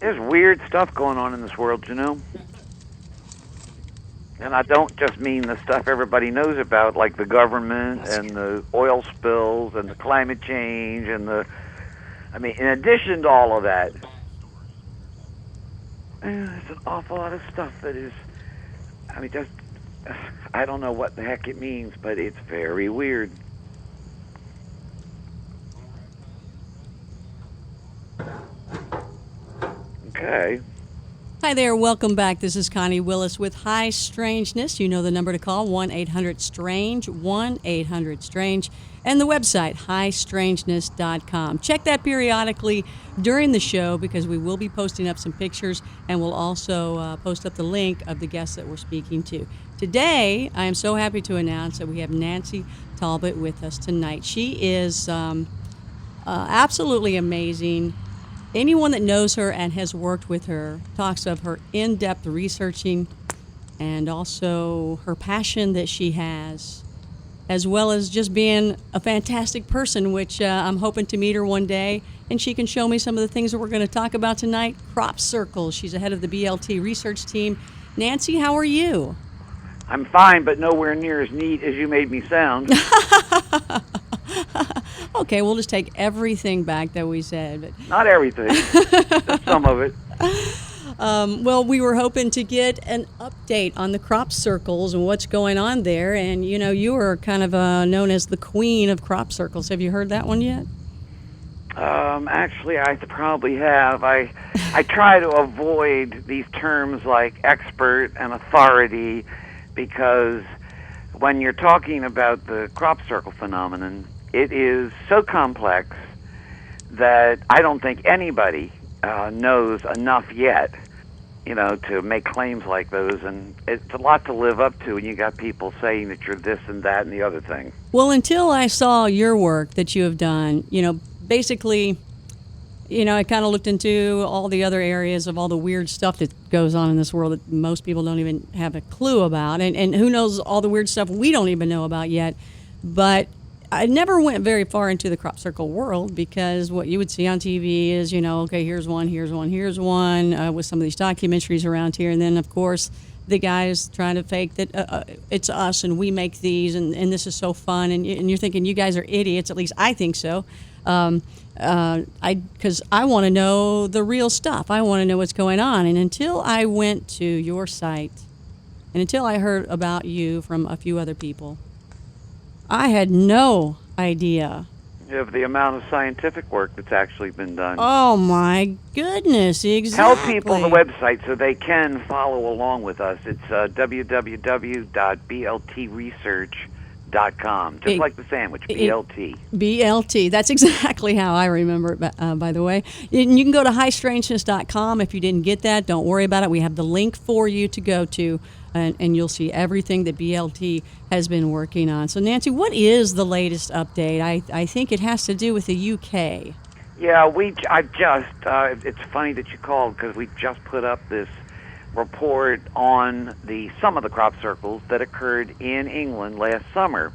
There's weird stuff going on in this world, you know? And I don't just mean the stuff everybody knows about, like the government and the oil spills and the climate change and in addition to all of that, there's an awful lot of stuff that is, just, I don't know what the heck it means, but it's very weird. Okay. Hi there, welcome back. This is Connie Willis with High Strangeness. You know the number to call, 1-800-STRANGE, 1-800-STRANGE, and the website, highstrangeness.com. Check that periodically during the show because we will be posting up some pictures, and we'll also post up the link of the guests that we're speaking to. Today, I am so happy to announce that we have Nancy Talbott with us tonight. She is absolutely amazing. Anyone that knows her and has worked with her talks of her in-depth researching and also her passion that she has, as well as just being a fantastic person, which I'm hoping to meet her one day, and she can show me some of the things that we're going to talk about tonight. Crop circles. She's the head of the BLT research team. Nancy, how are you? I'm fine, but nowhere near as neat as you made me sound. Okay, we'll just take everything back that we said. But not everything, just some of it. Well, we were hoping to get an update on the crop circles and what's going on there. And, you are kind of known as the queen of crop circles. Have you heard that one yet? Actually, I probably have. I try to avoid these terms like expert and authority because when you're talking about the crop circle phenomenon, it is so complex that I don't think anybody knows enough yet, to make claims like those. And it's a lot to live up to when you got people saying that you're this and that and the other thing. Well, until I saw your work that you have done, basically, I kind of looked into all the other areas of all the weird stuff that goes on in this world that most people don't even have a clue about. And who knows all the weird stuff we don't even know about yet. But I never went very far into the crop circle world because what you would see on TV is, okay, here's one with some of these documentaries around here. And then, of course, the guys trying to fake that it's us and we make these and this is so fun. And you're thinking you guys are idiots. At least I think so. Because I want to know the real stuff. I want to know what's going on. And until I went to your site and until I heard about you from a few other people, I had no idea of the amount of scientific work that's actually been done. Oh, my goodness, exactly. Tell people the website so they can follow along with us. It's www.bltresearch.com, just like the sandwich, BLT. BLT, that's exactly how I remember it, by the way. And you can go to highstrangeness.com if you didn't get that. Don't worry about it. We have the link for you to go to. And you'll see everything that BLT has been working on. So, Nancy, what is the latest update? I think it has to do with the UK. Yeah, it's funny that you called because we just put up this report on some of the crop circles that occurred in England last summer.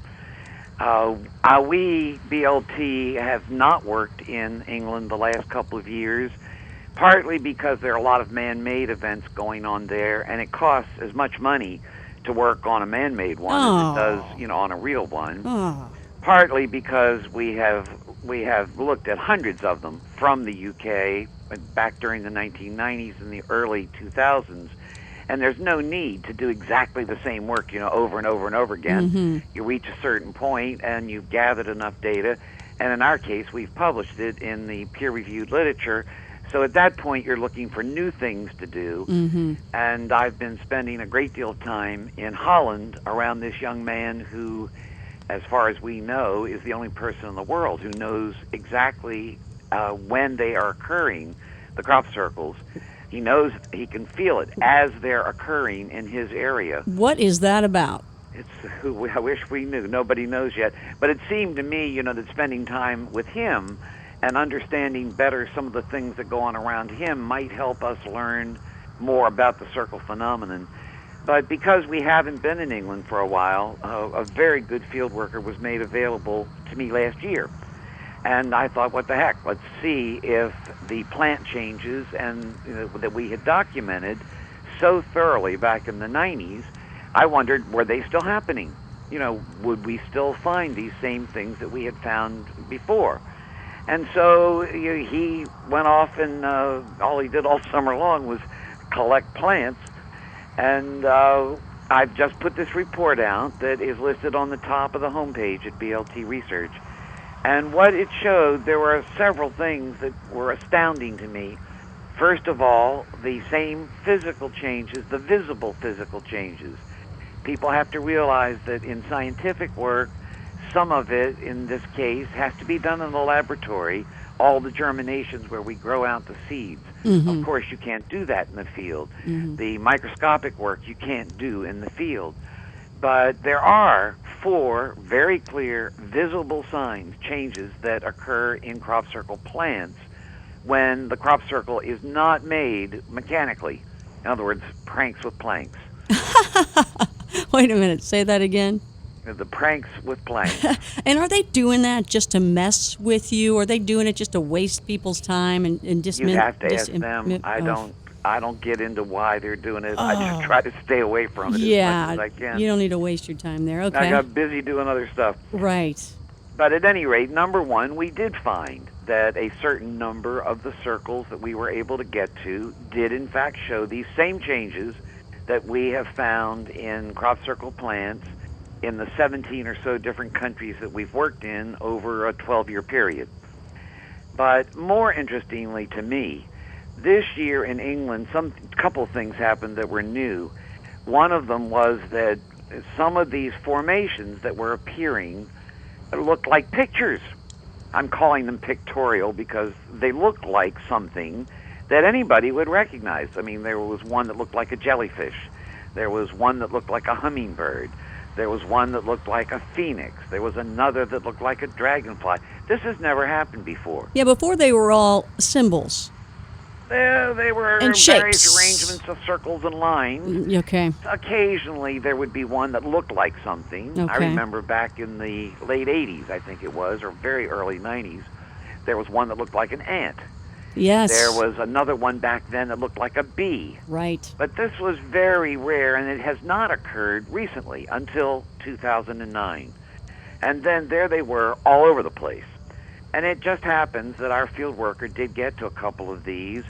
We, BLT, have not worked in England the last couple of years, partly because there are a lot of man-made events going on there, and it costs as much money to work on a man-made one as it does, on a real one. Partly because we have looked at hundreds of them from the UK back during the 1990s and the early 2000s, and there's no need to do exactly the same work, over and over and over again. Mm-hmm. You reach a certain point, and you've gathered enough data, and in our case, we've published it in the peer-reviewed literature. So at that point, you're looking for new things to do. Mm-hmm. And I've been spending a great deal of time in Holland around this young man who, as far as we know, is the only person in the world who knows exactly when they are occurring, the crop circles. He knows, he can feel it as they're occurring in his area. What is that about? I wish we knew. Nobody knows yet. But it seemed to me, that spending time with him and understanding better some of the things that go on around him might help us learn more about the circle phenomenon. But because we haven't been in England for a while, a very good field worker was made available to me last year. And I thought, what the heck? Let's see if the plant changes and that we had documented so thoroughly back in the 90s. I wondered, were they still happening? Would we still find these same things that we had found before? And so he went off, and all he did all summer long was collect plants. And I've just put this report out that is listed on the top of the homepage at BLT Research. And what it showed, there were several things that were astounding to me. First of all, the same physical changes, the visible physical changes. People have to realize that in scientific work, some of it, in this case, has to be done in the laboratory, all the germinations where we grow out the seeds. Of course, you can't do that in the field. The microscopic work you can't do in the field. But there are 4 very clear, visible signs, changes that occur in crop circle plants when the crop circle is not made mechanically. In other words, pranks with planks. Wait a minute, say that again. The pranks with planks. And are they doing that just to mess with you, or are they doing it just to waste people's time and just? You have to ask them. I don't get into why they're doing it. I just try to stay away from it as much as I can. You don't need to waste your time there. Okay. I got busy doing other stuff. Right. But at any rate, number one, we did find that a certain number of the circles that we were able to get to did in fact show these same changes that we have found in crop circle plants in the 17 or so different countries that we've worked in over a 12-year period. But more interestingly to me, this year in England, couple things happened that were new. One of them was that some of these formations that were appearing looked like pictures. I'm calling them pictorial because they looked like something that anybody would recognize. I mean, there was one that looked like a jellyfish. There was one that looked like a hummingbird. There was one that looked like a phoenix. There was another that looked like a dragonfly. This has never happened before. Yeah, before they were all symbols. They were and various shapes. arrangements of circles and lines. Okay. Occasionally there would be one that looked like something. Okay. I remember back in the late 80s, I think it was, or very early 90s, there was one that looked like an ant. Yes. There was another one back then that looked like a bee. Right. But this was very rare, and it has not occurred recently until 2009. And then there they were all over the place. And it just happens that our field worker did get to a couple of these,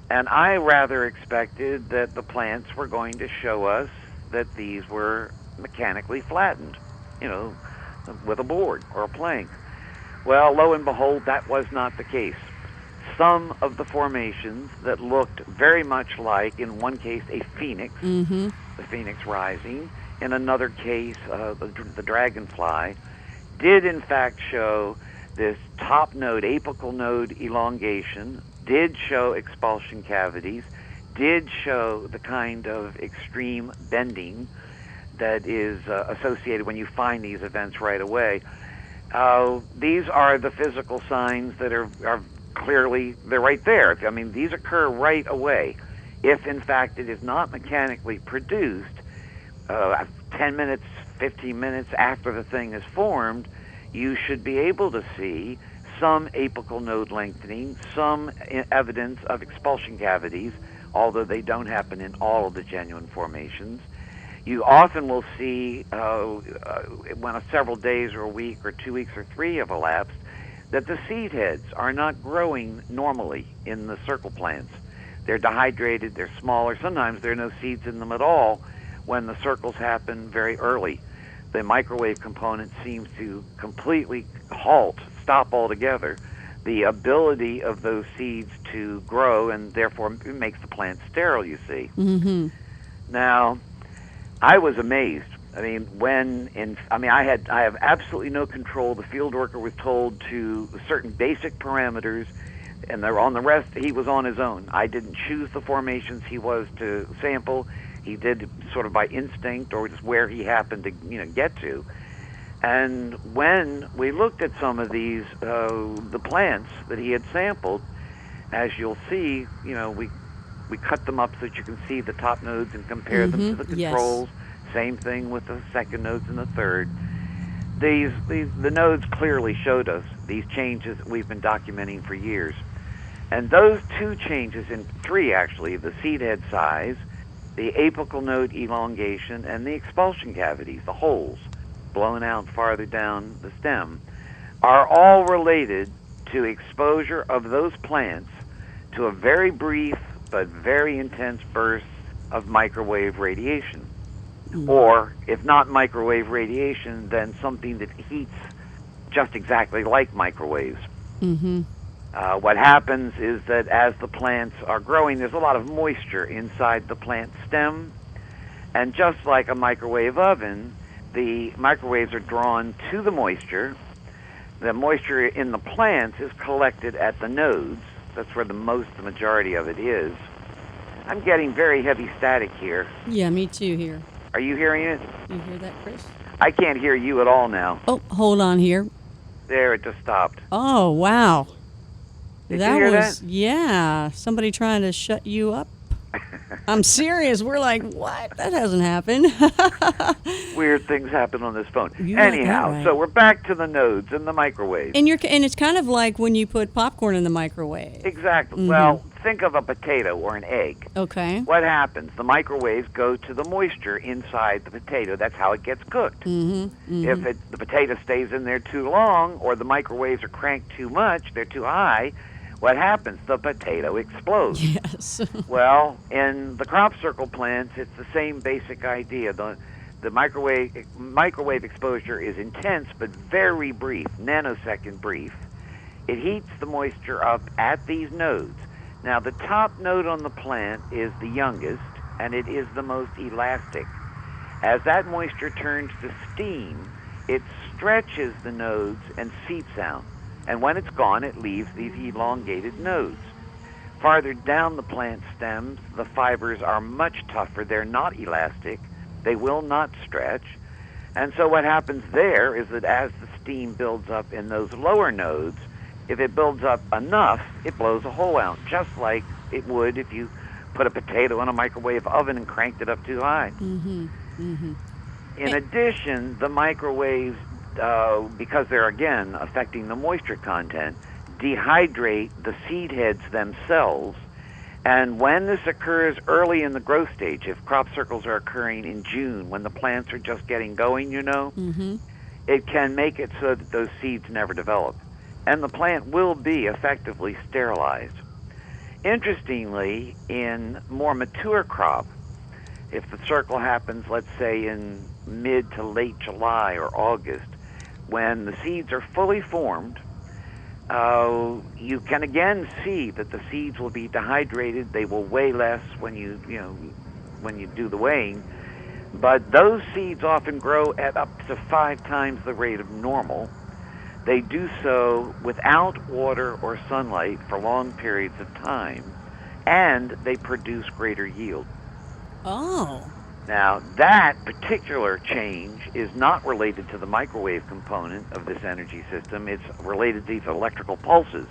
and I rather expected that the plants were going to show us that these were mechanically flattened, with a board or a plank. Well, lo and behold, that was not the case. Some of the formations that looked very much like, in one case, a phoenix, the phoenix rising, in another case, the dragonfly, did in fact show this top node, apical node elongation, did show expulsion cavities, did show the kind of extreme bending that is associated when you find these events right away. These are the physical signs that are clearly, they're right there. I mean, these occur right away. If, in fact, it is not mechanically produced, 10 minutes, 15 minutes after the thing is formed, you should be able to see some apical node lengthening, some evidence of expulsion cavities, although they don't happen in all of the genuine formations. You often will see, when several days or a week or 2 weeks or 3 have elapsed, that the seed heads are not growing normally in the circle plants. They're dehydrated, they're smaller. Sometimes there are no seeds in them at all when the circles happen very early. The microwave component seems to completely stop altogether the ability of those seeds to grow, and therefore it makes the plant sterile, you see. Now, I was amazed. I mean, I have absolutely no control. The field worker was told to certain basic parameters, and they're on the rest. He was on his own. I didn't choose the formations he was to sample. He did sort of by instinct or just where he happened to get to. And when we looked at some of these, the plants that he had sampled, as you'll see, we cut them up so that you can see the top nodes and compare them to the controls. Yes. Same thing with the second nodes and the third. The nodes clearly showed us these changes that we've been documenting for years. And those two changes, in three actually, the seed head size, the apical node elongation, and the expulsion cavities, the holes blown out farther down the stem, are all related to exposure of those plants to a very brief but very intense burst of microwave radiation. Or, if not microwave radiation, then something that heats just exactly like microwaves. What happens is that as the plants are growing, there's a lot of moisture inside the plant stem. And just like a microwave oven, the microwaves are drawn to the moisture. The moisture in the plants is collected at the nodes. That's where the majority of it is. I'm getting very heavy static here. Yeah, me too here. Are you hearing it? You hear that, Chris? I can't hear you at all now. Oh, hold on here. There, it just stopped. Oh, wow. Did you hear that? Yeah, somebody trying to shut you up. I'm serious. We're like, what? That hasn't happened. Weird things happen on this phone. You got that Anyhow, right. so we're back to the nodes and the microwave. And it's kind of like when you put popcorn in the microwave. Exactly. Well, think of a potato or an egg. Okay. What happens? The microwaves go to the moisture inside the potato. That's how it gets cooked. If the potato stays in there too long, or the microwaves are cranked too much, they're too high, what happens? The potato explodes. Yes. Well, in the crop circle plants, it's the same basic idea. The microwave exposure is intense, but very brief, nanosecond brief. It heats the moisture up at these nodes. Now, the top node on the plant is the youngest, and it is the most elastic. As that moisture turns to steam, it stretches the nodes and seeps out. And when it's gone, it leaves these elongated nodes. Farther down the plant stems, the fibers are much tougher. They're not elastic. They will not stretch. And so what happens there is that as the steam builds up in those lower nodes, if it builds up enough, it blows a hole out, just like it would if you put a potato in a microwave oven and cranked it up too high. In addition, the microwaves, because they're, again, affecting the moisture content, dehydrate the seed heads themselves. And when this occurs early in the growth stage, if crop circles are occurring in June, when the plants are just getting going, it can make it so that those seeds never develop. And the plant will be effectively sterilized. Interestingly, in more mature crop, if the circle happens, let's say, in mid to late July or August, when the seeds are fully formed, you can again see that the seeds will be dehydrated. They will weigh less when you do the weighing, but those seeds often grow at up to 5 times the rate of normal. They do so without water or sunlight for long periods of time, and they produce greater yield. Oh. Now, that particular change is not related to the microwave component of this energy system. It's related to these electrical pulses.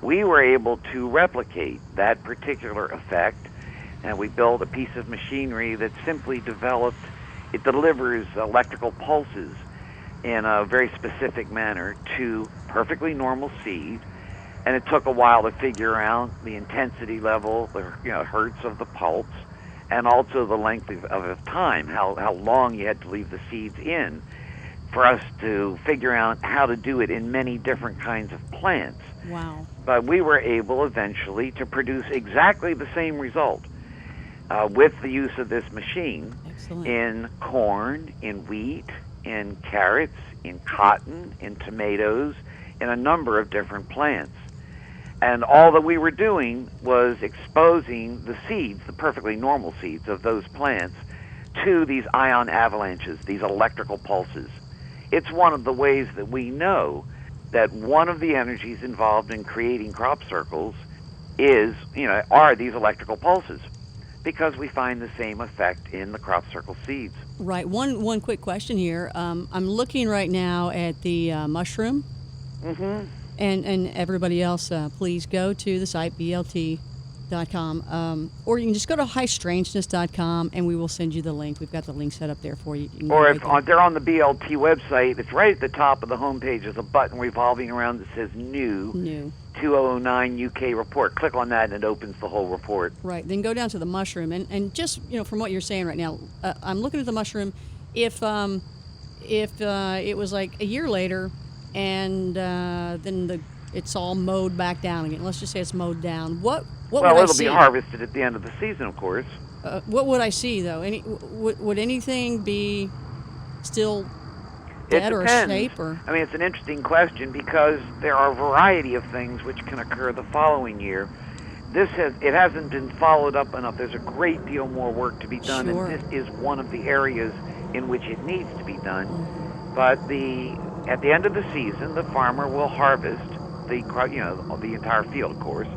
We were able to replicate that particular effect, and we built a piece of machinery that simply it delivers electrical pulses in a very specific manner to perfectly normal seed. And it took a while to figure out the intensity level, the hertz of the pulse, and also the length of time, how long you had to leave the seeds in, for us to figure out how to do it in many different kinds of plants. Wow. But we were able eventually to produce exactly the same result with the use of this machine. Excellent. In corn, in wheat, in carrots, in cotton, in tomatoes, in a number of different plants. And all that we were doing was exposing the seeds, the perfectly normal seeds of those plants, to these ion avalanches, these electrical pulses. It's one of the ways that we know that one of the energies involved in creating crop circles are these electrical pulses, because we find the same effect in the crop circle seeds. Right. One quick question here. I'm looking right now at the mushroom. And everybody else, please go to the site, BLT Or you can just go to highstrangeness.com and we will send you the link. We've got the link set up there for you. Or if they're on the BLT website, it's right at the top of the homepage. There's a button revolving around that says New 2009 UK report. Click on that and it opens the whole report. Right. Then go down to the mushroom. And just, from what you're saying right now, I'm looking at the mushroom. If it was like a year later and then it's all mowed back down again. Let's just say it's mowed down. What would I see? Well, it'll be harvested at the end of the season, of course. What would I see, though? Would anything be still dead or shape? Or? I mean, it's an interesting question because there are a variety of things which can occur the following year. It hasn't been followed up enough. There's a great deal more work to be done, Sure. and this is one of the areas in which it needs to be done. But at the end of the season, the farmer will harvest the entire field, of course.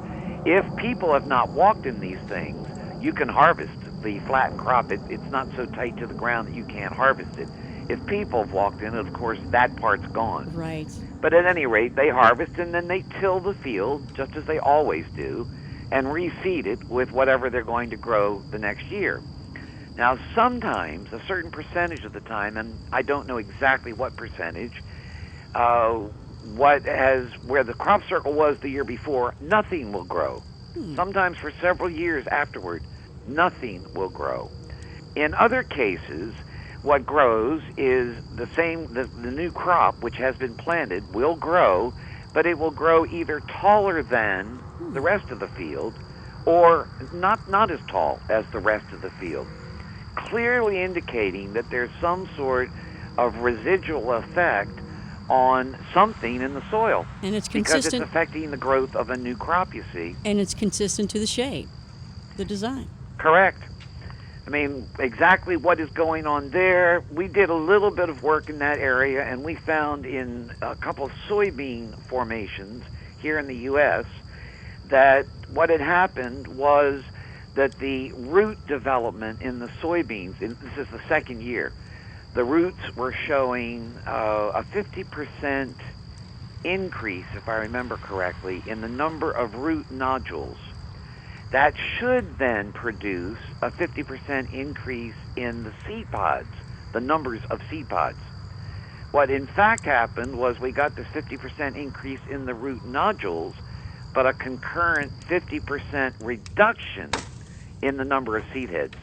If people have not walked in these things, you can harvest the flattened crop. It's not so tight to the ground that you can't harvest it. If people have walked in it, of course, that part's gone. Right. But at any rate, they harvest and then they till the field, just as they always do, and reseed it with whatever they're going to grow the next year. Now, sometimes, a certain percentage of the time, and I don't know exactly what percentage, where the crop circle was the year before, nothing will grow. Sometimes for several years afterward, nothing will grow. In other cases, what grows is the new crop, which has been planted, will grow, but it will grow either taller than the rest of the field or not as tall as the rest of the field, clearly indicating that there's some sort of residual effect on something in the soil. And it's because consistent. it's affecting the growth of a new crop, you see. And it's consistent to the shape, the design. Correct. I mean, exactly what is going on there. We did a little bit of work in that area, and we found in a couple of soybean formations here in the U.S. that what had happened was that the root development in the soybeans, and this is the second year, the roots were showing a 50% increase, if I remember correctly, in the number of root nodules. That should then produce a 50% increase in the seed pods, the numbers of seed pods. What in fact happened was we got this 50% increase in the root nodules, but a concurrent 50% reduction in the number of seed heads.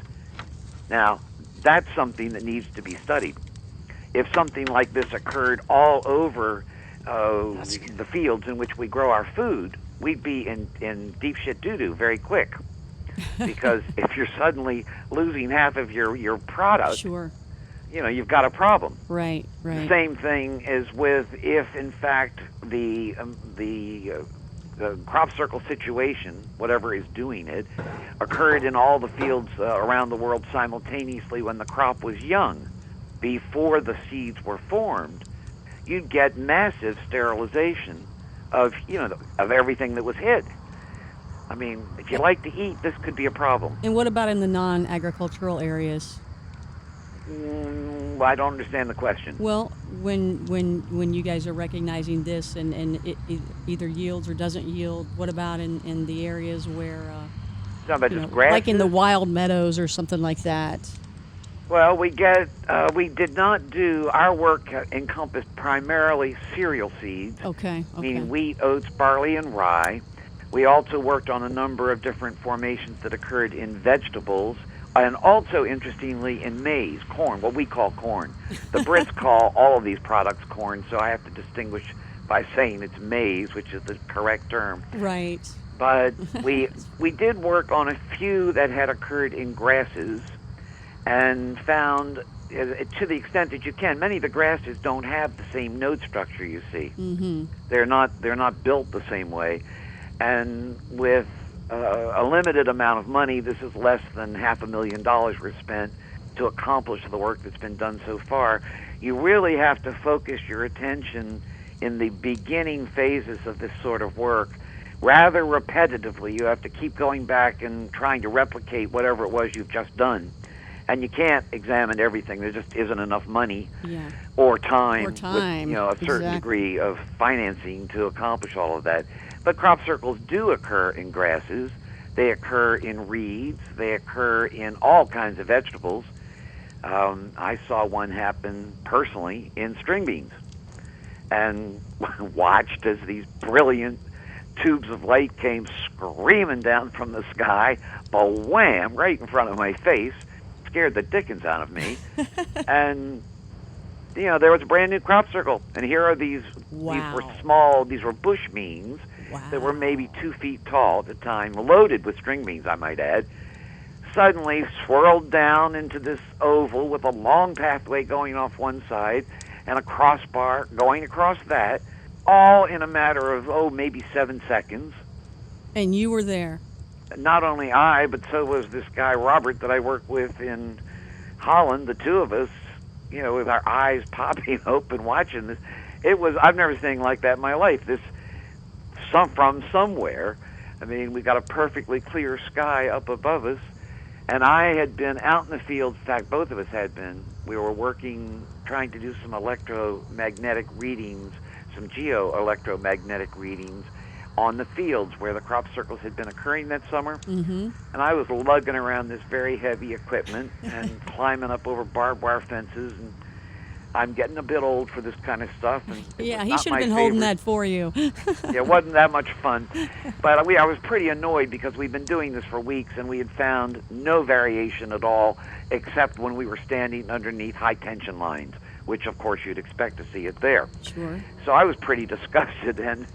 Now, that's something that needs to be studied. If something like this occurred all over the fields in which we grow our food, we'd be in deep shit doo-doo very quick. Because if you're suddenly losing half of your product, Sure. You've got a problem. Right. The same thing is with if, in fact, the crop circle situation, whatever is doing it, occurred in all the fields around the world simultaneously when the crop was young, before the seeds were formed, you'd get massive sterilization of everything that was hid. I mean, if you like to eat, this could be a problem. And what about in the non-agricultural areas? I don't understand the question. Well, when you guys are recognizing this and it either yields or doesn't yield, what about in the areas where, like in the wild meadows or something like that? Well, we did not do, our work encompassed primarily cereal seeds. Okay. Meaning wheat, oats, barley, and rye. We also worked on a number of different formations that occurred in vegetables, and also, interestingly, in maize, corn, what we call corn. The Brits call all of these products corn, so I have to distinguish by saying it's maize, which is the correct term. Right. But we did work on a few that had occurred in grasses, and found, to the extent that you can, many of the grasses don't have the same node structure, you see. Mm-hmm. They're not built the same way. And with a limited amount of money, this is less than $500,000 was spent to accomplish the work that's been done so far. You really have to focus your attention in the beginning phases of this sort of work. Rather repetitively, you have to keep going back and trying to replicate whatever it was you've just done. And you can't examine everything. There just isn't enough money or time with a certain degree of financing to accomplish all of that. But crop circles do occur in grasses. They occur in reeds. They occur in all kinds of vegetables. I saw one happen personally in string beans, and watched as these brilliant tubes of light came screaming down from the sky, wham, right in front of my face, scared the dickens out of me. And there was a brand new crop circle, and here are these. Wow. These were small. These were bush beans. Wow. That were maybe 2 feet tall at the time, loaded with string beans, I might add. Suddenly swirled down into this oval with a long pathway going off one side and a crossbar going across that, all in a matter of maybe 7 seconds. And you were there. Not only I, but so was this guy Robert that I work with in Holland. The two of us, with our eyes popping open, watching this. I've never seen anything like that in my life. From somewhere. I mean, we got a perfectly clear sky up above us, and I had been out in the field. In fact, both of us had been. We were working, trying to do some electromagnetic readings, some geo-electromagnetic readings on the fields where the crop circles had been occurring that summer. Mm-hmm. And I was lugging around this very heavy equipment and climbing up over barbed wire fences, and I'm getting a bit old for this kind of stuff. And yeah, he should have been holding that for you. Yeah, it wasn't that much fun. But I was pretty annoyed because we'd been doing this for weeks, and we had found no variation at all, except when we were standing underneath high-tension lines, which, of course, you'd expect to see it there. Sure. So I was pretty disgusted, and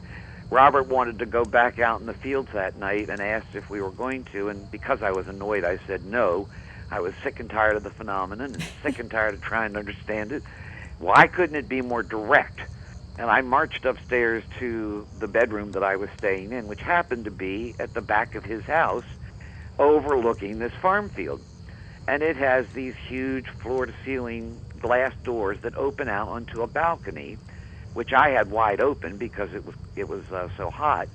Robert wanted to go back out in the fields that night and asked if we were going to, and because I was annoyed, I said no. I was sick and tired of the phenomenon and sick and tired of trying to understand it. Why couldn't it be more direct? And I marched upstairs to the bedroom that I was staying in, which happened to be at the back of his house, overlooking this farm field. And it has these huge floor-to-ceiling glass doors that open out onto a balcony, which I had wide open because it was so hot.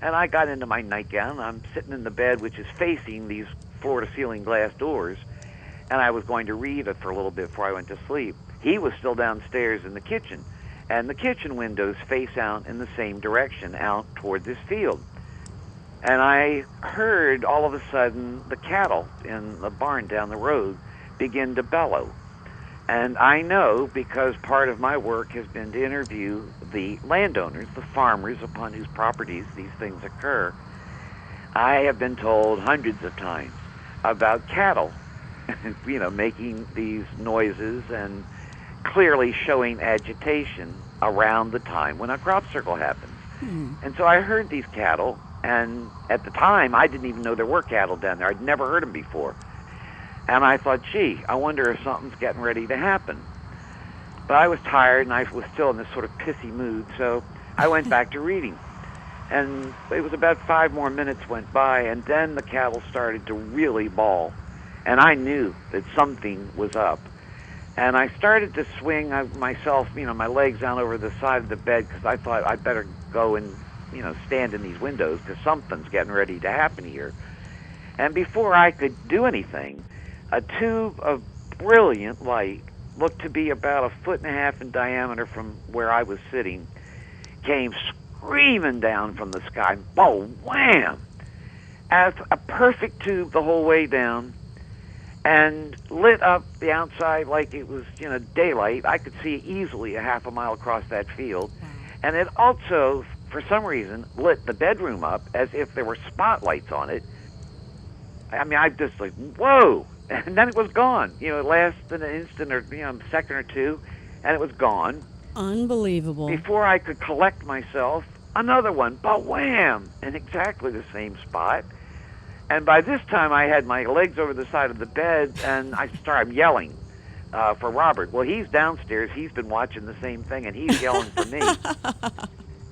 And I got into my nightgown. I'm sitting in the bed, which is facing these floor-to-ceiling glass doors, and I was going to read it for a little bit before I went to sleep. He was still downstairs in the kitchen, and the kitchen windows face out in the same direction, out toward this field. And I heard all of a sudden the cattle in the barn down the road begin to bellow. And I know, because part of my work has been to interview the landowners, the farmers upon whose properties these things occur, I have been told hundreds of times about cattle, making these noises and clearly showing agitation around the time when a crop circle happens. And so I heard these cattle, and at the time, I didn't even know there were cattle down there. I'd never heard them before. And I thought, gee, I wonder if something's getting ready to happen. But I was tired, and I was still in this sort of pissy mood, so I went back to reading. And it was about 5 more minutes went by, and then the cattle started to really bawl. And I knew that something was up. And I started to swing myself, my legs down over the side of the bed, because I thought I'd better go and, stand in these windows, because something's getting ready to happen here. And before I could do anything, a tube of brilliant light, looked to be about 1.5 feet in diameter from where I was sitting, came screaming down from the sky, wham, as a perfect tube the whole way down, and lit up the outside like it was, daylight. I could see easily 1/2 mile across that field. And it also, for some reason, lit the bedroom up as if there were spotlights on it. I mean, I just like, whoa! And then it was gone. It lasted an instant or, a second or two, and it was gone. Unbelievable. Before I could collect myself, another one, wham! In exactly the same spot. And by this time, I had my legs over the side of the bed, and I started yelling for Robert. Well, he's downstairs. He's been watching the same thing, and he's yelling for me.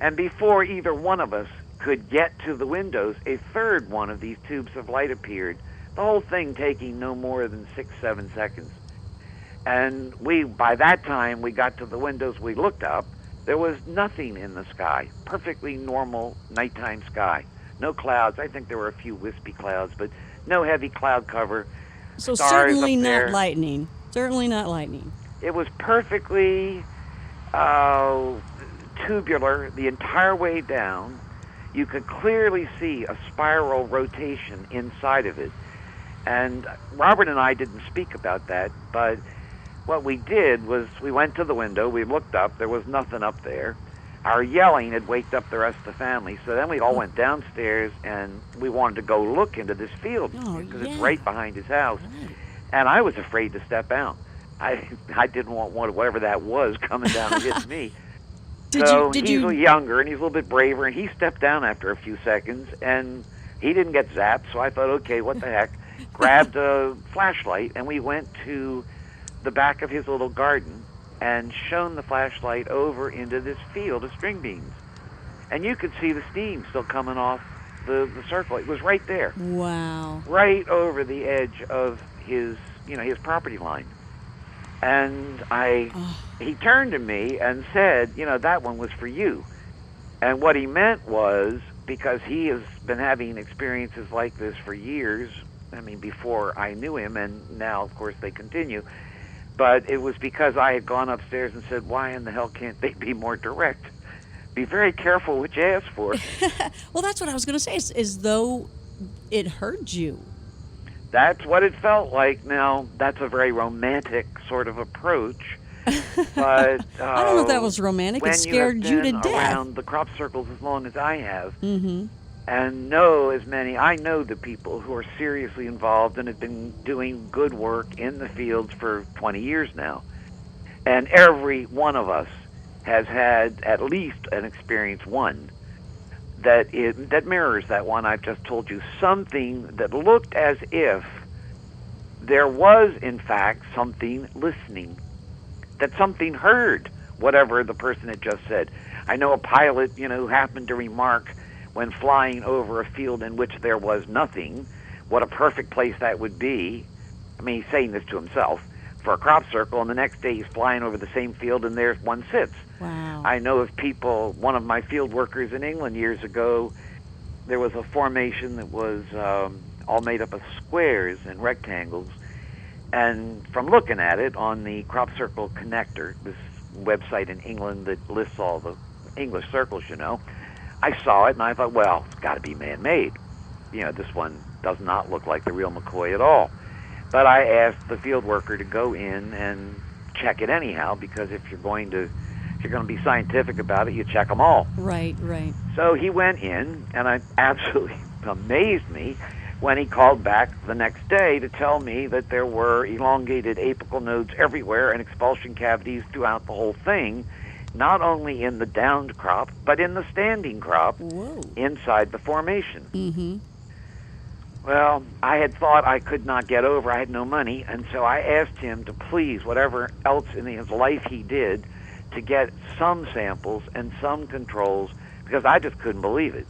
And before either one of us could get to the windows, a third one of these tubes of light appeared, the whole thing taking no more than 6-7 seconds. And by that time, we got to the windows. We looked up. There was nothing in the sky, perfectly normal nighttime sky. No clouds. I think there were a few wispy clouds, but no heavy cloud cover. So Stars certainly up not there. lightning. Certainly not lightning. It was perfectly tubular the entire way down. you could clearly see a spiral rotation inside of it. And Robert and I didn't speak about that, but what we did was we went to the window, we looked up, there was nothing up there. Our yelling had waked up the rest of the family, so then we all went downstairs and we wanted to go look into this field because it's right behind his house. Right. And I was afraid to step out. I didn't want whatever that was coming down and hitting me. He's a little younger and he's a little bit braver, and he stepped down after a few seconds, and he didn't get zapped, so I thought, okay, what the heck. Grabbed a flashlight, and we went to the back of his little garden and shone the flashlight over into this field of string beans. And you could see the steam still coming off the circle. It was right there. Wow. Right over the edge of his property line. And he turned to me and said, that one was for you. And what he meant was, because he has been having experiences like this for years, before I knew him, and now, of course, they continue. But it was because I had gone upstairs and said, why in the hell can't they be more direct? Be very careful what you ask for. Well, that's what I was going to say, is though it hurt you. That's what it felt like. Now, that's a very romantic sort of approach. But I don't know if that was romantic. It scared you to death. Around the crop circles as long as I have, mm-hmm. and I know the people who are seriously involved and have been doing good work in the fields for 20 years now. And every one of us has had at least an experience, one, that mirrors that one I've just told you. Something that looked as if there was, in fact, something listening, that something heard whatever the person had just said. I know a pilot, who happened to remark when flying over a field in which there was nothing, what a perfect place that would be. He's saying this to himself, for a crop circle, and the next day he's flying over the same field and there one sits. Wow. I know of people, one of my field workers in England years ago, there was a formation that was all made up of squares and rectangles, and from looking at it on the Crop Circle Connector, this website in England that lists all the English circles, I saw it and I thought, well, it's got to be man-made. This one does not look like the real McCoy at all. But I asked the field worker to go in and check it anyhow, because if you're going to be scientific about it, you check them all. Right. So he went in, and it absolutely amazed me when he called back the next day to tell me that there were elongated apical nodes everywhere and expulsion cavities throughout the whole thing, not only in the downed crop, but in the standing crop. Whoa. Inside the formation. Mm-hmm. Well, I had thought I could not get over. I had no money, and so I asked him to please, whatever else in his life he did, to get some samples and some controls, because I just couldn't believe it.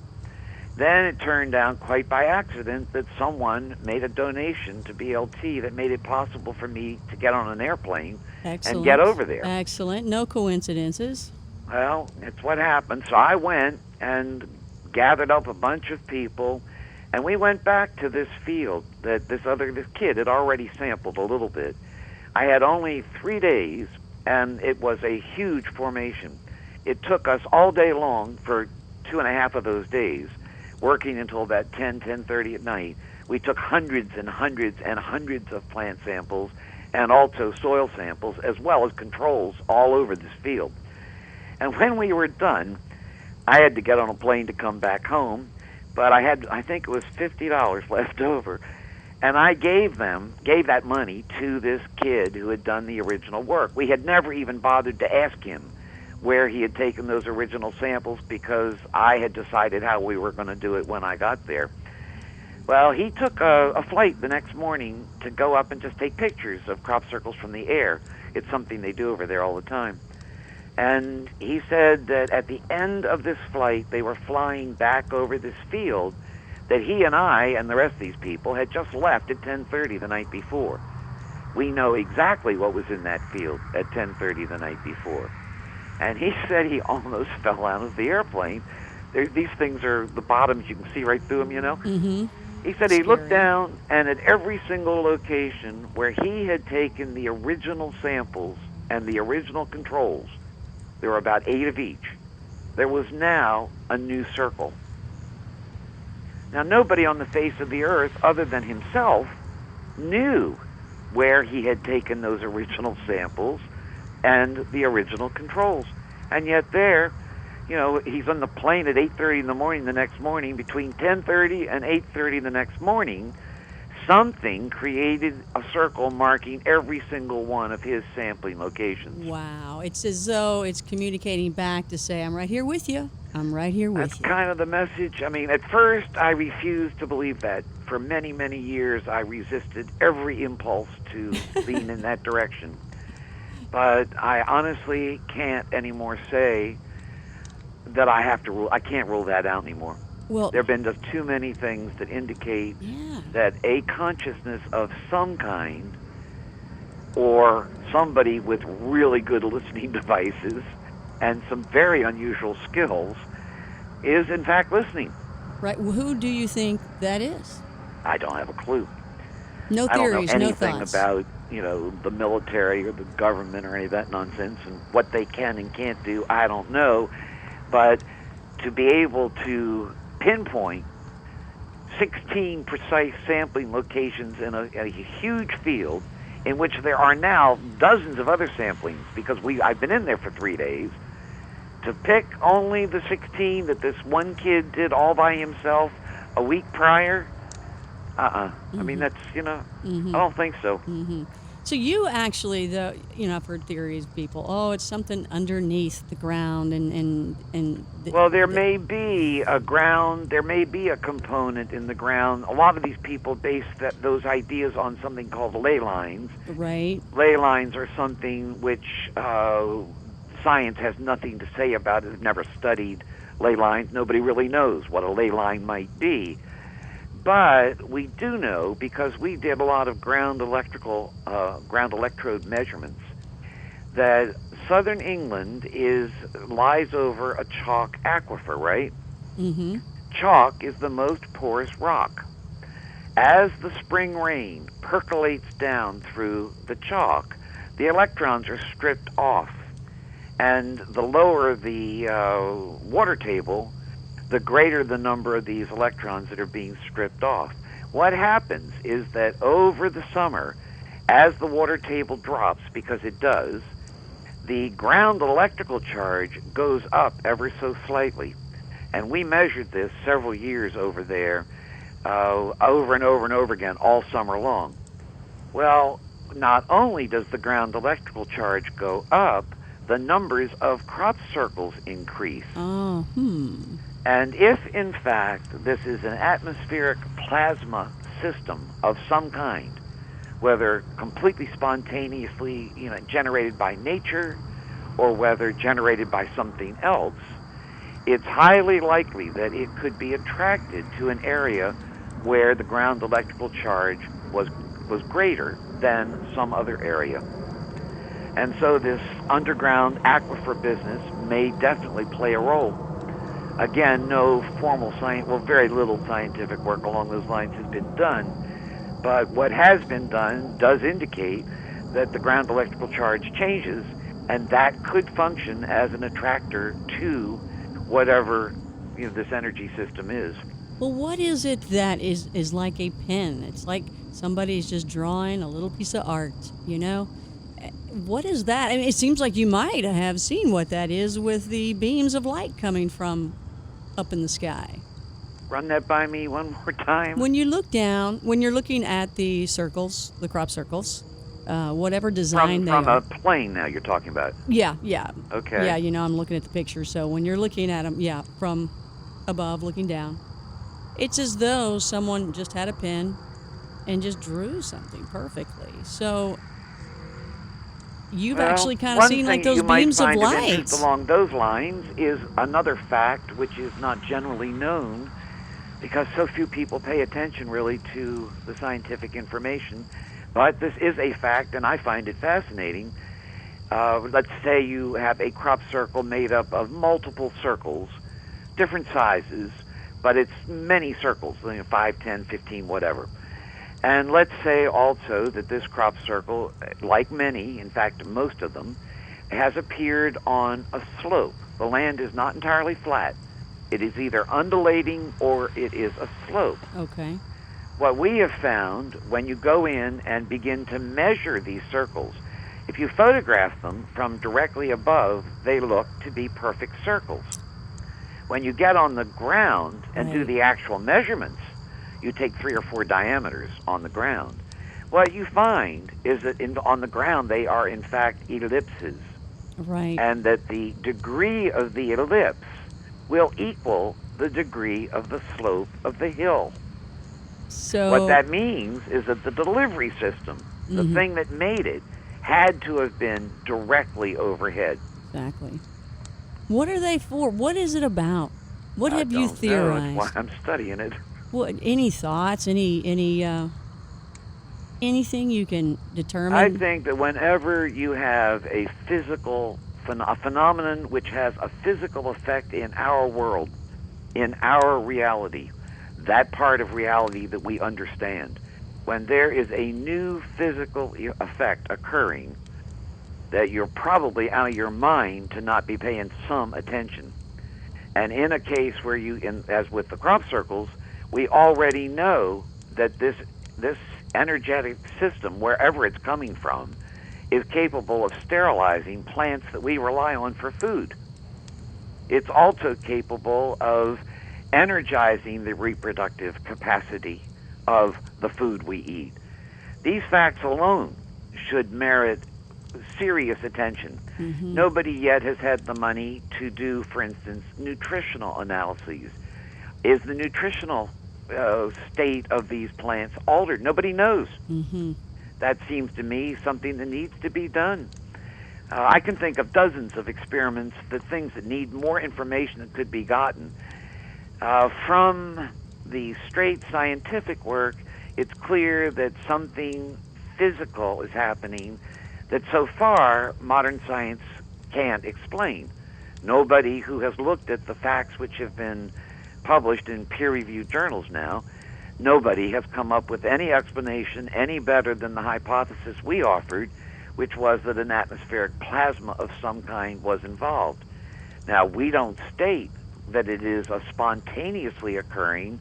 Then it turned out quite by accident that someone made a donation to BLT that made it possible for me to get on an airplane and get over there. Excellent. No coincidences. Well, it's what happened. So I went and gathered up a bunch of people, and we went back to this field that this kid had already sampled a little bit. I had only 3 days, and it was a huge formation. It took us all day long for 2.5 of those days, working until about 10:30 at night. We took hundreds and hundreds and hundreds of plant samples and also soil samples, as well as controls all over this field. And when we were done, I had to get on a plane to come back home, but I think it was $50 left over. And I gave that money to this kid who had done the original work. We had never even bothered to ask him where he had taken those original samples, because I had decided how we were going to do it when I got there. Well, he took a flight the next morning to go up and just take pictures of crop circles from the air. It's something they do over there all the time. And he said that at the end of this flight, they were flying back over this field that he and I and the rest of these people had just left at 10:30 the night before. We know exactly what was in that field at 10:30 the night before. And he said he almost fell out of the airplane. These things are the bottoms, you can see right through them, Mm-hmm. He said he looked down, and at every single location where he had taken the original samples and the original controls, there were about 8 of each, there was now a new circle. Now, nobody on the face of the earth, other than himself, knew where he had taken those original samples and the original controls. And yet there, he's on the plane at 8:30 in the morning the next morning. Between 10:30 and 8:30 the next morning, something created a circle marking every single one of his sampling locations. Wow. It's as though it's communicating back to say, I'm right here with you. I'm right here with That's you. kind of the message. I mean, at first I refused to believe that. For many, many years I resisted every impulse to lean in that direction. But I honestly can't anymore say that I can't rule that out anymore. Well, There have been just too many things that indicate that a consciousness of some kind, or somebody with really good listening devices and some very unusual skills, is in fact listening. right. Well, who do you think that is? I don't have a clue. No I don't know theories, no anything thoughts. about, the military or the government or any of that nonsense, and what they can and can't do, I don't know. But to be able to pinpoint 16 precise sampling locations in a huge field in which there are now dozens of other samplings, because I've been in there for 3 days, to pick only the 16 that this one kid did all by himself a week prior, I mean, that's, I don't think so. So you actually, though, I've heard theories of people, it's something underneath the ground Well, there may be a component in the ground. A lot of these people base those ideas on something called ley lines. Right. Ley lines are something which science has nothing to say about it. They've never studied ley lines. Nobody really knows what a ley line might be. But we do know, because we did a lot of ground electrode measurements, that southern England lies over a chalk aquifer, right? Mm-hmm. Chalk is the most porous rock. As the spring rain percolates down through the chalk, the electrons are stripped off. And the lower the water table, the greater the number of these electrons that are being stripped off. What happens is that over the summer, as the water table drops, because it does, the ground electrical charge goes up ever so slightly. And we measured this several years over there, over and over and over again, all summer long. Well, not only does the ground electrical charge go up, the numbers of cropcircles increase. Oh, And if, in fact, this is an atmospheric plasma system of some kind, whether completely spontaneously, generated by nature, or whether generated by something else, it's highly likely that it could be attracted to an area where the ground electrical charge was greater than some other area. And so this underground aquifer business may definitely play a role. Again, no formal very little scientific work along those lines has been done. But what has been done does indicate that the ground electrical charge changes, and that could function as an attractor to whatever this energy system is. Well, what is it that is like a pen? It's like somebody's just drawing a little piece of art, What is that? I mean, it seems like you might have seen what that is with the beams of light coming from up in the sky. Run that by me one more time. When you look down, when you're looking at the circles, the crop circles, whatever design they are. From a plane now you're talking about. Yeah. Okay. Yeah, I'm looking at the picture. So when you're looking at them, from above looking down, it's as though someone just had a pen and just drew something perfectly. So you've actually kind of seen like those beams of light. One thing you might find of interest along those lines is another fact which is not generally known, because so few people pay attention really to the scientific information. But this is a fact, and I find it fascinating. Let's say you have a crop circle made up of multiple circles, different sizes, but it's many circles, 5, 10, 15, whatever. And let's say also that this crop circle, like many, in fact most of them, has appeared on a slope. The land is not entirely flat. It is either undulating or it is a slope. Okay. What we have found when you go in and begin to measure these circles, if you photograph them from directly above, they look to be perfect circles. When you get on the ground and do Right. the actual measurements, you take 3 or 4 diameters on the ground. What you find is that on the ground they are in fact ellipses, Right. and that the degree of the ellipse will equal the degree of the slope of the hill. So. What that means is that the delivery system, the thing that made it, had to have been directly overhead. Exactly. What are they for? What is it about? What have you I don't know. theorized? That's why I'm studying it. What? Any thoughts? Anything you can determine? I think that whenever you have a phenomenon which has a physical effect in our world, in our reality, that part of reality that we understand, when there is a new physical effect occurring, that you're probably out of your mind to not be paying some attention. And in a case where as with the crop circles, we already know that this energetic system, wherever it's coming from, is capable of sterilizing plants that we rely on for food. It's also capable of energizing the reproductive capacity of the food we eat. These facts alone should merit serious attention. Nobody yet has had the money to do, for instance, nutritional analyses. Is the nutritional state of these plants altered? Nobody knows. That seems to me something that needs to be done. I can think of dozens of experiments, things that need more information that could be gotten. From the straight scientific work, it's clear that something physical is happening that so far modern science can't explain. Nobody who has looked at the facts which have been published in peer-reviewed journals now, nobody has come up with any explanation any better than the hypothesis we offered, which was that an atmospheric plasma of some kind was involved. Now, we don't state that it is a spontaneously occurring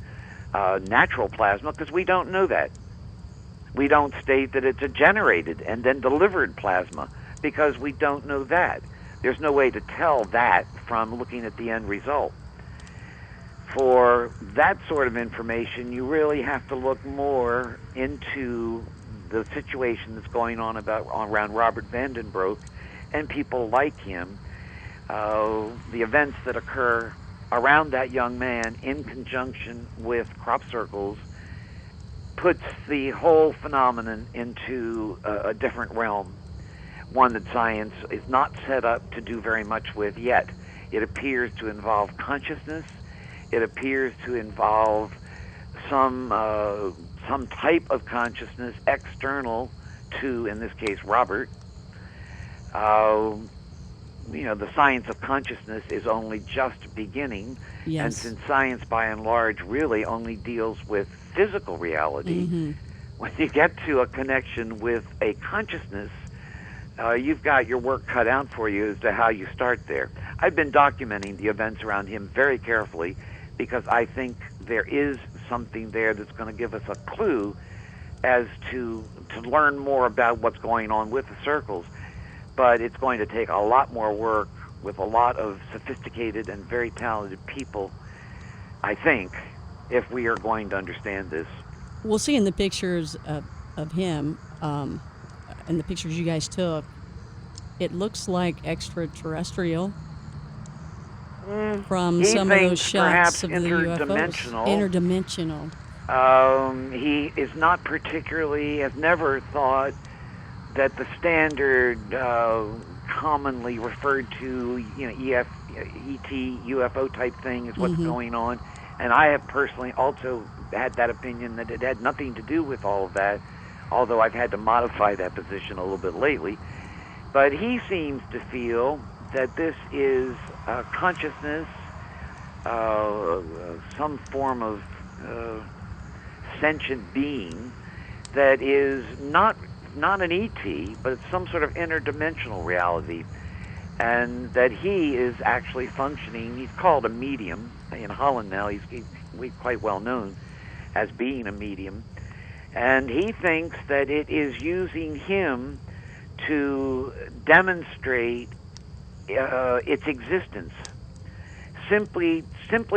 natural plasma because we don't know that. We don't state that it's a generated and then delivered plasma because we don't know that. There's no way to tell that from looking at the end result. For that sort of information, you really have to look more into the situation that's going on around Robert Vandenbroek and people like him, the events that occur around that young man in conjunction with crop circles puts the whole phenomenon into a different realm, one that science is not set up to do very much with yet. It appears to involve consciousness. It appears to involve some type of consciousness external to, in this case, Robert. The science of consciousness is only just beginning. Yes. And since science, by and large, really only deals with physical reality, when you get to a connection with a consciousness, you've got your work cut out for you as to how you start there. I've been documenting the events around him very carefully because I think there is something there that's going to give us a clue as to learn more about what's going on with the circles. But it's going to take a lot more work with a lot of sophisticated and very talented people, I think, if we are going to understand this. We'll see in the pictures of him and the pictures you guys took, it looks like extraterrestrial from some of those shots of the UFOs. Interdimensional. He is not particularly, has never thought that the standard commonly referred to, ET, UFO type thing is what's going on. And I have personally also had that opinion that it had nothing to do with all of that, although I've had to modify that position a little bit lately. But he seems to feel that this is consciousness, some form of sentient being that is not an ET, but it's some sort of interdimensional reality. and that he is actually functioning. He's called a medium in Holland now. He's quite well known as being a medium, and he thinks that it is using him to demonstrate its existence. Simply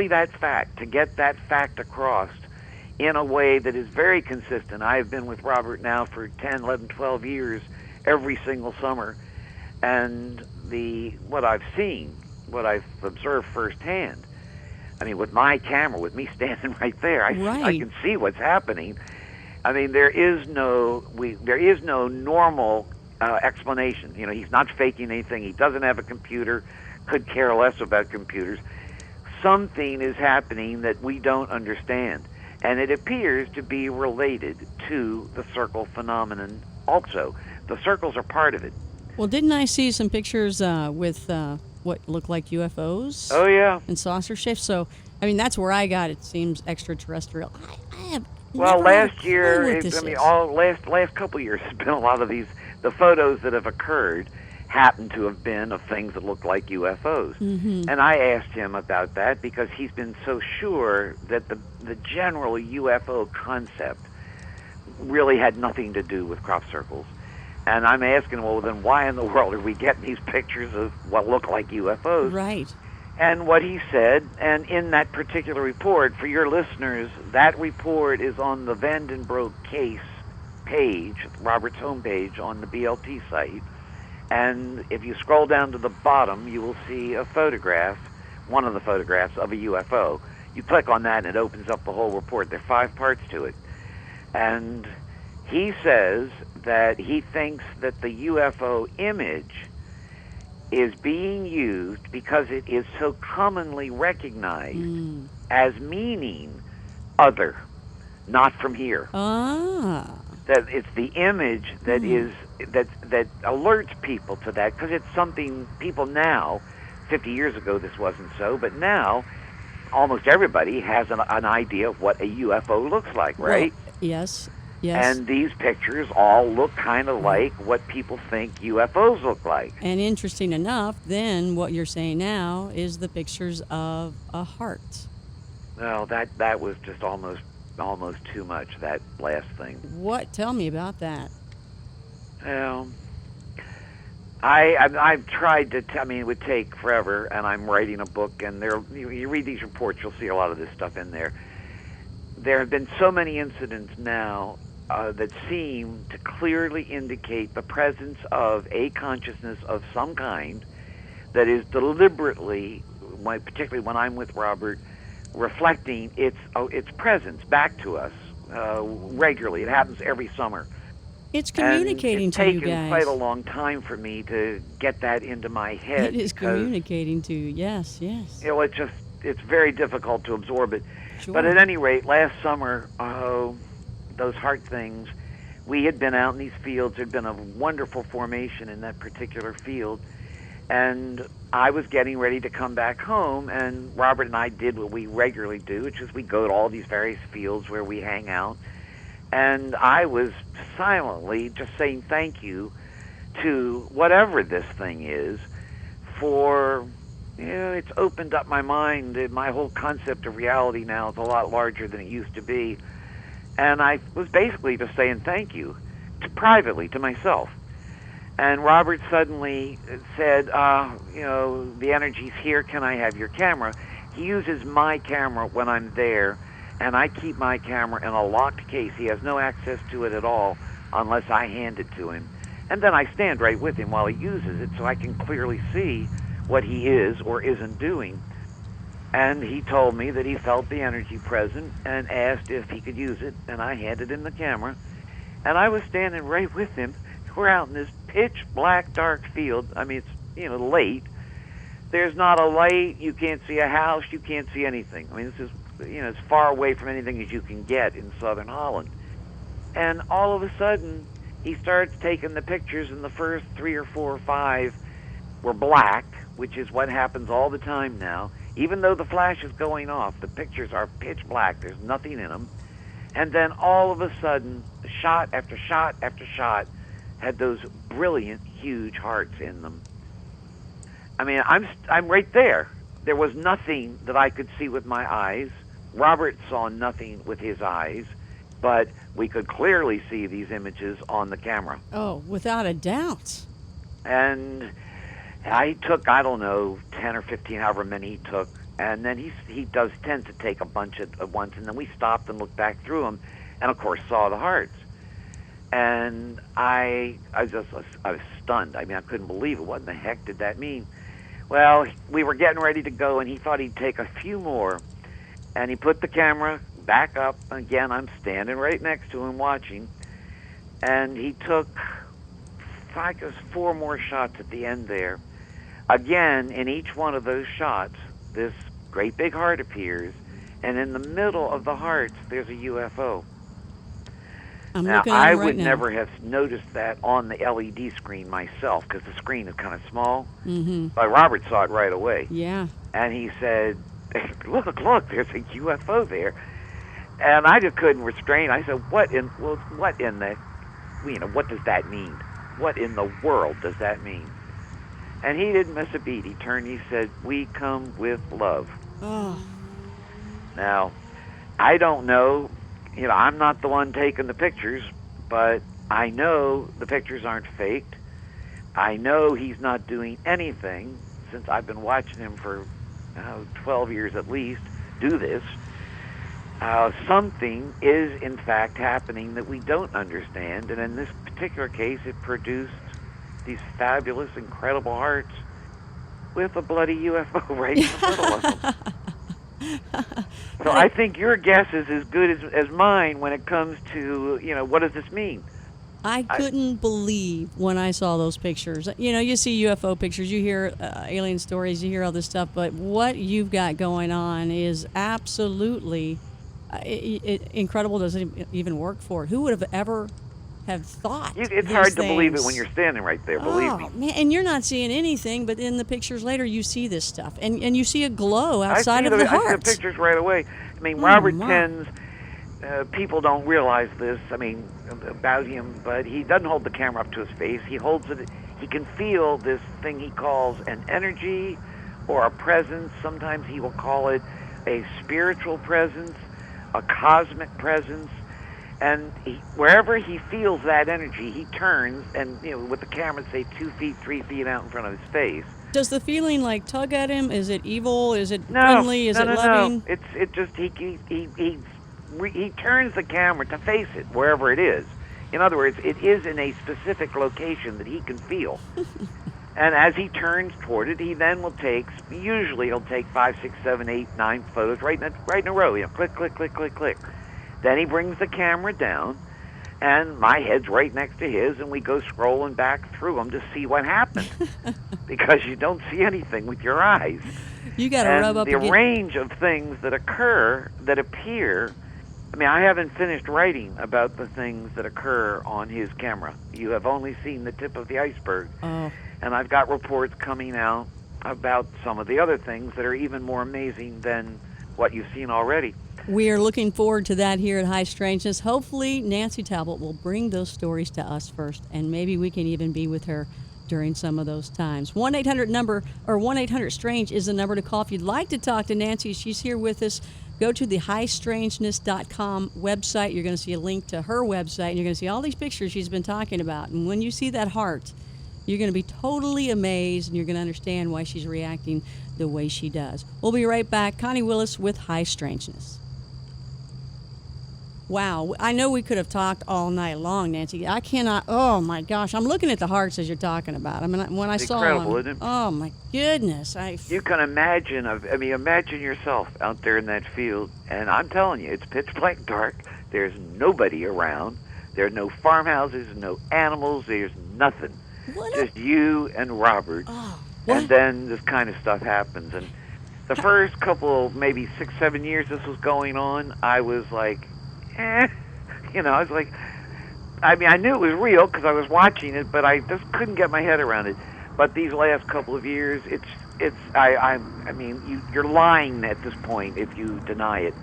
that fact, to get that fact across in a way that is very consistent. I've been with Robert now for 10, 11, 12 years, every single summer, and what I've seen, what I've observed firsthand, I mean, with my camera, with me standing right there, I can see what's happening. I mean, there is no normal explanation. You know, he's not faking anything. He doesn't have a computer, could care less about computers. Something is happening that we don't understand, and it appears to be related to the circle phenomenon also. The circles are part of it. Well, didn't I see some pictures with what looked like UFOs? Oh, yeah. And saucer shapes. So, I mean, that's where I got it. Seems extraterrestrial. I have last year, last couple of years, has been a lot of the photos that have occurred happen to have been of things that look like UFOs. Mm-hmm. And I asked him about that because he's been so sure that the general UFO concept really had nothing to do with crop circles. And I'm asking, well, then why in the world are we getting these pictures of what look like UFOs? Right. And what he said, and in that particular report, for your listeners, that report is on the Vandenbroek case page, Robert's homepage on the BLT site. And if you scroll down to the bottom, you will see a photograph, one of the photographs of a UFO. You click on that and it opens up the whole report. There are 5 parts to it. And he says that he thinks that the UFO image is being used because it is so commonly recognized as meaning other, not from here. Ah. That it's the image that is that alerts people to that, because it's something people now, 50 years ago this wasn't so, but now almost everybody has an idea of what a UFO looks like, right? Well, yes. And these pictures all look kind of like what people think UFOs look like. And interesting enough, then what you're saying now is the pictures of a heart. Well, that was just almost too much, that last thing. What? Tell me about that. Well, I've tried to. I mean, it would take forever, and I'm writing a book, and you read these reports, you'll see a lot of this stuff in there. There have been so many incidents now that seem to clearly indicate the presence of a consciousness of some kind that is deliberately, particularly when I'm with Robert, reflecting its presence back to us regularly. It happens every summer. It's communicating to you guys. It's taken quite a long time for me to get that into my head. It is communicating to you, yes. You know, it's very difficult to absorb it. Sure. But at any rate, last summer, those heart things, we had been out in these fields. There had been a wonderful formation in that particular field. And I was getting ready to come back home, and Robert and I did what we regularly do, which is we go to all these various fields where we hang out. And I was silently just saying thank you to whatever this thing is for, it's opened up my mind. My whole concept of reality now is a lot larger than it used to be. And I was basically just saying thank you privately to myself. And Robert suddenly said, the energy's here. Can I have your camera? He uses my camera when I'm there, and I keep my camera in a locked case. He has no access to it at all unless I hand it to him. And then I stand right with him while he uses it so I can clearly see what he is or isn't doing. And he told me that he felt the energy present and asked if he could use it, and I handed him the camera. And I was standing right with him. We're out in this pitch black dark field. I mean, it's late. There's not a light. You can't see a house. You can't see anything. I mean, this is as far away from anything as you can get in southern Holland. And all of a sudden, he starts taking the pictures, and the first 3 or 4 or 5 were black, which is what happens all the time now. Even though the flash is going off, the pictures are pitch black. There's nothing in them. And then all of a sudden, shot after shot after shot had those brilliant, huge hearts in them. I mean, I'm right there. There was nothing that I could see with my eyes. Robert saw nothing with his eyes, but we could clearly see these images on the camera. Oh, without a doubt. And I took, I don't know, 10 or 15, however many he took, and then he tends to take a bunch at once, and then we stopped and looked back through them, and of course saw the hearts. And I was stunned. I mean, I couldn't believe it. What in the heck did that mean? Well, we were getting ready to go, and he thought he'd take a few more, and he put the camera back up. Again, I'm standing right next to him watching, and he took, I guess, 4 more shots at the end there. Again, in each one of those shots, this great big heart appears, and in the middle of the hearts, there's a UFO. Now, I would never have noticed that on the LED screen myself, because the screen is kind of small. Mm-hmm. But Robert saw it right away. Yeah. And he said, look, there's a UFO there. And I just couldn't restrain. I said, what in the, what does that mean? What in the world does that mean? And he didn't miss a beat. He turned, he said, we come with love. Oh. Now, I don't know, I'm not the one taking the pictures, but I know the pictures aren't faked. I know he's not doing anything, since I've been watching him for 12 years at least, do this. Something is, in fact, happening that we don't understand, and in this particular case, it produced these fabulous, incredible hearts with a bloody UFO right in the middle of them. So I think your guess is as good as mine when it comes to, what does this mean? I couldn't believe when I saw those pictures. You see UFO pictures, you hear alien stories, you hear all this stuff, but what you've got going on is absolutely incredible. Doesn't even work for it. Who would have ever have thought it's hard to believe it when you're standing right there, believe me. Man, and you're not seeing anything, but in the pictures later you see this stuff, and you see a glow outside of the heart. I see the pictures right away. I mean, Robert tends, people don't realize this, about him, but he doesn't hold the camera up to his face. He holds it, he can feel this thing he calls an energy or a presence. Sometimes he will call it a spiritual presence, a cosmic presence. And wherever he feels that energy, he turns and, with the camera, say 2 feet, 3 feet out in front of his face. Does the feeling tug at him? Is it evil? Is it friendly? Is it loving? No. It just he turns the camera to face it wherever it is. In other words, it is in a specific location that he can feel. And as he turns toward it, he then will take. Usually, he'll take 5, 6, 7, 8, 9 photos right in a row. Click, click, click, click, click. Then he brings the camera down, and my head's right next to his, and we go scrolling back through them to see what happened, because you don't see anything with your eyes. You got to rub up the range of things that appear. I haven't finished writing about the things that occur on his camera. You have only seen the tip of the iceberg. Oh. And I've got reports coming out about some of the other things that are even more amazing than what you've seen already. We are looking forward to that here at High Strangeness. Hopefully, Nancy Talbott will bring those stories to us first, and maybe we can even be with her during some of those times. 1-800-STRANGE is the number to call if you'd like to talk to Nancy. She's here with us. Go to the highstrangeness.com website. You're going to see a link to her website, and you're going to see all these pictures she's been talking about. And when you see that heart, you're going to be totally amazed, and you're going to understand why she's reacting the way she does. We'll be right back. Connie Willis with High Strangeness. Wow, I know we could have talked all night long, Nancy. I cannot. Oh my gosh, I'm looking at the hearts as you're talking about. When I saw them, incredible, isn't it? Oh my goodness, You can imagine. Imagine yourself out there in that field, and I'm telling you, it's pitch black dark. There's nobody around. There are no farmhouses, no animals. There's nothing. Just you and Robert. Oh, and then this kind of stuff happens. And the first couple, maybe 6, 7 years this was going on, I was like. I was like, I knew it was real because I was watching it, but I just couldn't get my head around it. But these last couple of years, you're lying at this point if you deny it.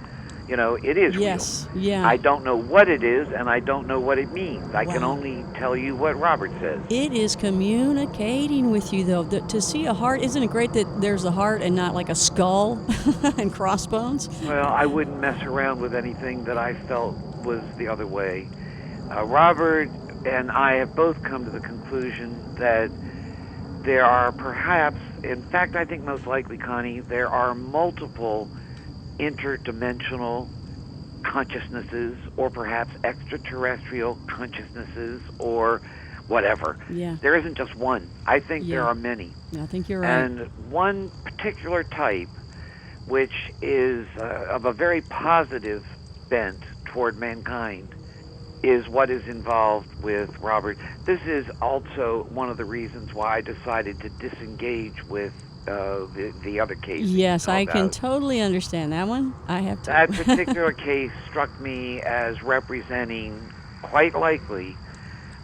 It is Yes. real. Yeah. I don't know what it is, and I don't know what it means. I can Wow. only tell you what Robert says. It is communicating with you, though. To see a heart, isn't it great that there's a heart and not like a skull and crossbones? Well, I wouldn't mess around with anything that I felt was the other way. Robert and I have both come to the conclusion that there are perhaps, in fact, I think most likely, Connie, there are multiple interdimensional consciousnesses, or perhaps extraterrestrial consciousnesses, or whatever. Yeah. There isn't just one. I think Yeah. there are many. I think you're right. And one particular type, which is of a very positive bent toward mankind, is what is involved with Robert. This is also one of the reasons why I decided to disengage with the other case. Yes, I can totally understand that one. I have to. That particular case struck me as representing, quite likely,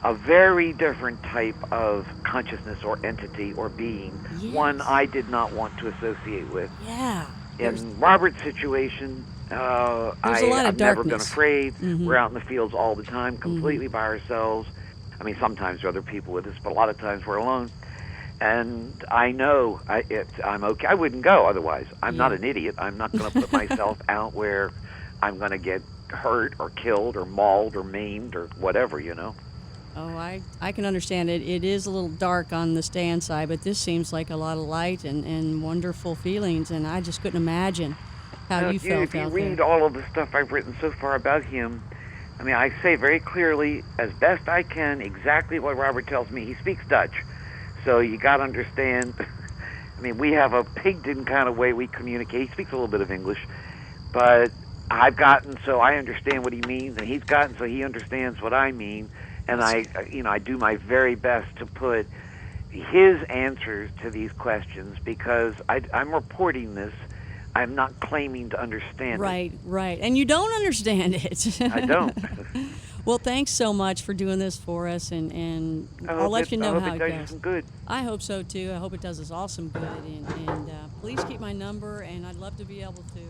a very different type of consciousness or entity or being, Yes. one I did not want to associate with. Yeah. In Robert's situation, I've never been afraid. Mm-hmm. We're out in the fields all the time, completely by ourselves. I mean, sometimes there are other people with us, but a lot of times we're alone. And I know I'm okay. I wouldn't go otherwise. I'm not an idiot. I'm not going to put myself out where I'm going to get hurt or killed or mauled or maimed or whatever, Oh, I can understand it. It is a little dark on the stand side, but this seems like a lot of light and wonderful feelings, and I just couldn't imagine how you felt if you out read there. all of the stuff I've written so far about him, I mean, I say very clearly, as best I can, exactly what Robert tells me. He speaks Dutch, so you got to understand. I mean, we have a pigden kind of way we communicate. He speaks a little bit of English, but I've gotten so I understand what he means, and he's gotten so he understands what I mean. And I do my very best to put his answers to these questions, because I'm reporting this. I'm not claiming to understand it. Right. And you don't understand it. I don't. Well, thanks so much for doing this for us, and I'll let you know how it goes. goes. Some good. I hope so, too. I hope it does us all some good. And please keep my number, and I'd love to be able to